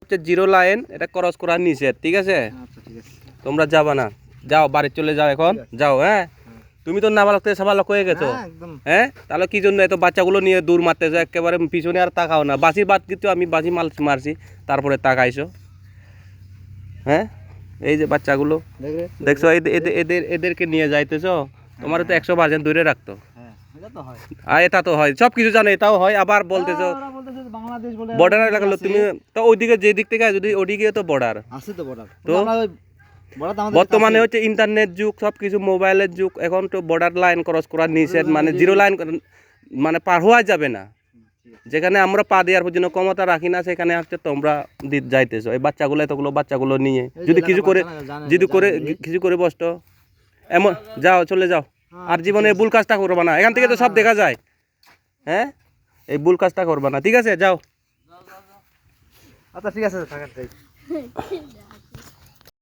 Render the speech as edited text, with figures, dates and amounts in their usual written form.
হচ্ছে zero line, এটা cross করা নিষেধ, ঠিক আছে? তোমরা যাবা না, যাও বাড়ি চলে যাও এখন, যাও। হ্যাঁ, তুমি তো নাবালক থেকে সাবালক হয়ে গেছো। হ্যাঁ, তাহলে কি জন্য এত বাচ্চাগুলো নিয়ে দূর মারতেছো? একেবারে পিছনে আর তাকাও না। বাসি বাদ কিন্তু আমি বাসি মারছি, তারপরে তাকাইছো। হ্যাঁ, এই যে বাচ্চাগুলো দেখছো, এদেরকে নিয়ে যাইতেছো। তোমার তো 100% দূরে রাখতো। আর এটা তো হয়, সব কিছু জানো, এটাও হয়। আবার বলতেছো বর্ডার এলাকা, তুমি তো ওইদিকে যে দিক থেকে যদি ওদিকে তো বর্ডার আছে, তো বর্ডার তো বর্তমানে হচ্ছে ইন্টারনেট যুগ, সব কিছু মোবাইলের যুগ। এখন তো বর্ডার লাইন ক্রস করা নিষেধ, মানে জিরো লাইন মানে পার হওয়া যাবে না। যেখানে আমরা পা দেওয়ার জন্য ক্ষমতা রাখি না, সেখানে হচ্ছে তোমরা যাইতেছো। এই বাচ্চাগুলো, এতগুলো বাচ্চাগুলো নিয়ে যদি কিছু করে বসতো, এমন যাও, চলে যাও। আর জীবনে ভুল কাজটা করবা না, এখান থেকে তো সব দেখা যায়। হ্যাঁ, এই ভুল কাজটা করবা না, ঠিক আছে? যাও। আচ্ছা, ঠিক আছে, থাকেন।